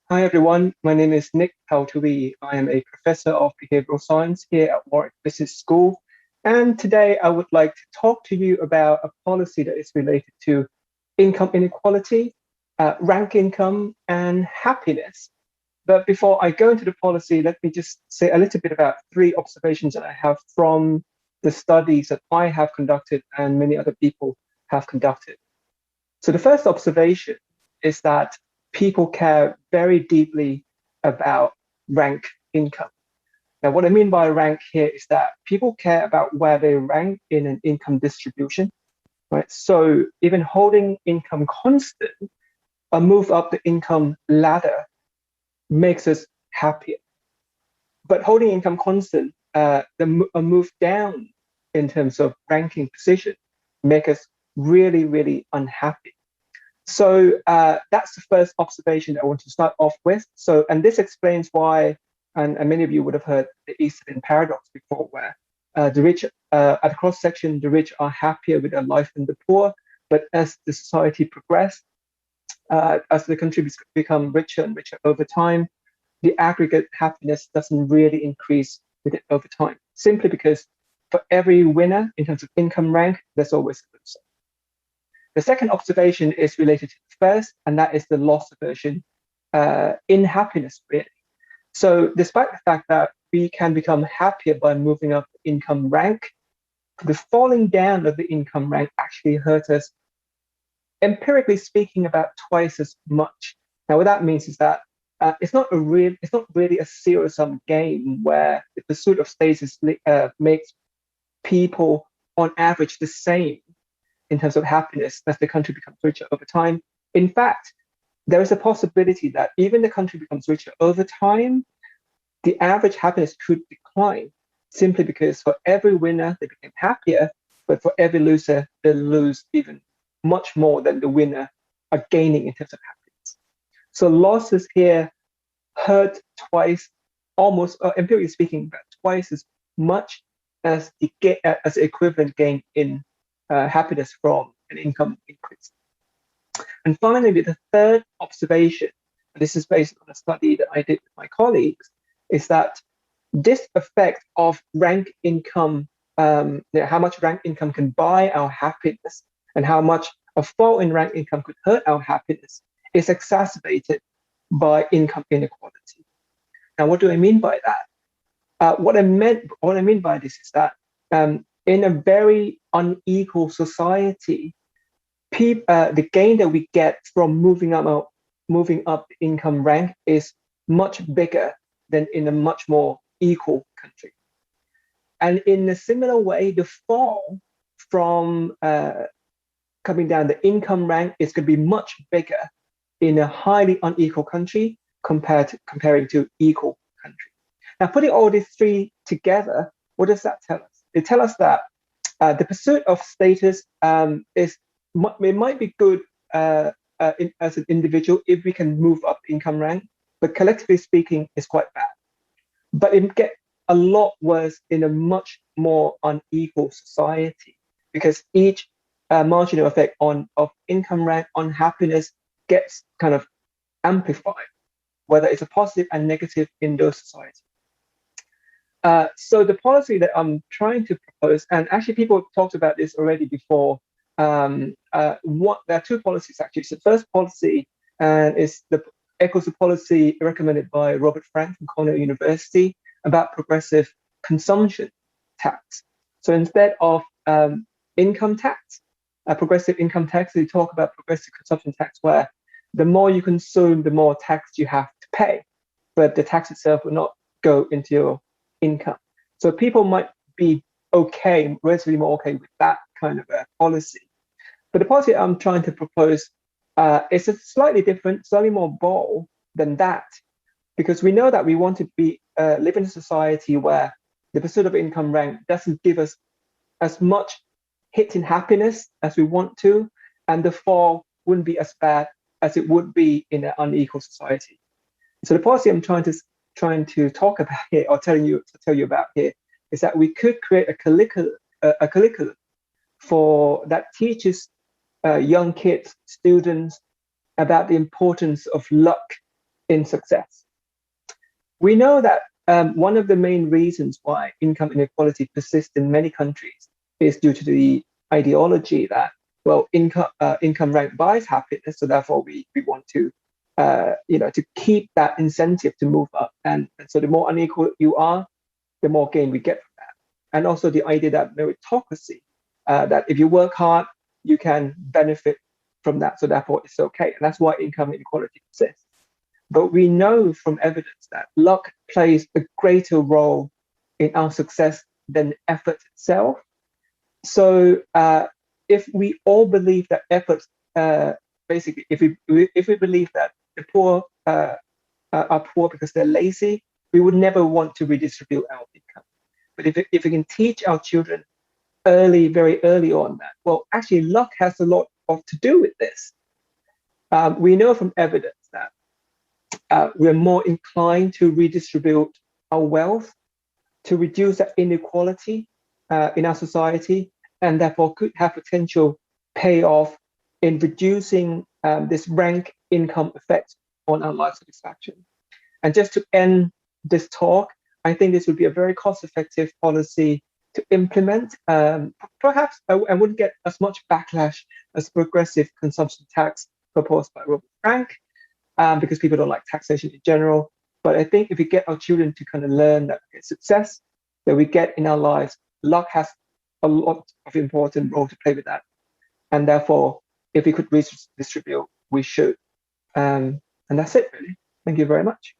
Hi everyone, my name is Nattavudh Powdthavee. I am a professor of behavioral science here at Warwick Business School. And today I would like to talk to you about a policy that is related to income inequality, rank income, and happiness. But before I go into the policy, let me just say a little bit about three observations that I have from the studies that I have conducted and many other people have conducted. So the first observation is that people care very deeply about rank income. Now, what I mean by rank here is that people care about where they rank in an income distribution, right? So even holding income constant, a move up the income ladder makes us happier. But holding income constant, a move down in terms of ranking position, make us really, really unhappy. So that's the first observation that I want to start off with. So, and this explains why, and many of you would have heard the Eastern paradox before, where the rich, at the cross section, the rich are happier with their life than the poor. But as the society progresses, as the country become richer and richer over time, the aggregate happiness doesn't really increase with it over time, simply because for every winner in terms of income rank, there's always a loser. The second observation is related to the first, and that is the loss aversion in happiness, really. So despite the fact that we can become happier by moving up the income rank, the falling down of the income rank actually hurt us, empirically speaking, about twice as much. Now, what that means is that it's not really a zero-sum game where the pursuit of status makes people on average the same in terms of happiness as the country becomes richer over time. In fact, there is a possibility that even the country becomes richer over time, the average happiness could decline simply because for every winner, they became happier, but for every loser, they lose even much more than the winner are gaining in terms of happiness. So losses here hurt twice, almost empirically speaking, twice as much as the equivalent gain in happiness from an income increase. And finally, the third observation, and this is based on a study that I did with my colleagues, is that this effect of rank income, how much rank income can buy our happiness and how much a fall in rank income could hurt our happiness, is exacerbated by income inequality. Now, what do I mean by that? What I mean by this is that in a very unequal society, the gain that we get from moving up the income rank is much bigger than in a much more equal country. And in a similar way, the fall from coming down the income rank is going to be much bigger in a highly unequal country comparing to equal country. Now, putting all these three together, what does that tell us? It tells us that the pursuit of status it might be good as an individual if we can move up the income rank, but collectively speaking, it's quite bad. But it gets a lot worse in a much more unequal society because each marginal effect of income rank on happiness gets kind of amplified, whether it's a positive and negative in those societies. So the policy that I'm trying to propose, and actually people have talked about this already before. There are two policies actually. So the first policy is echoes the policy recommended by Robert Frank from Cornell University about progressive consumption tax. So instead of income tax, progressive income tax, they talk about progressive consumption tax, where the more you consume, the more tax you have to pay, but the tax itself will not go into your income. So people might be relatively more okay with that kind of a policy. But the policy I'm trying to propose is a slightly different, slightly more bold than that, because we know that we want to live in a society where the pursuit of income rank doesn't give us as much hit in happiness as we want to, and the fall wouldn't be as bad as it would be in an unequal society. So the policy I'm trying to talk about here, or tell you about here, is that we could create a curriculum for that teaches young kids, students, about the importance of luck in success. We know that one of the main reasons why income inequality persists in many countries is due to the ideology that, well, income rank buys happiness, so therefore we want to to keep that incentive to move up, and so the more unequal you are, the more gain we get from that. And also the idea that meritocracy, that if you work hard, you can benefit from that, so therefore it's okay, and that's why income inequality exists. But we know from evidence that luck plays a greater role in our success than effort itself. So if we all believe that effort, basically, if we believe that the poor are poor because they're lazy, we would never want to redistribute our income. But if we can teach our children very early on that, well, actually, luck has a lot to do with this. We know from evidence that we're more inclined to redistribute our wealth, to reduce that inequality in our society, and therefore could have potential payoff in reducing this rank income effect on our life satisfaction. And just to end this talk, I think this would be a very cost-effective policy to implement. Perhaps I wouldn't get as much backlash as progressive consumption tax proposed by Robert Frank, because people don't like taxation in general. But I think if we get our children to kind of learn that success that we get in our lives, luck has a lot of important role to play with that. And therefore, if we could redistribute, we should. And that's it, really. Thank you very much.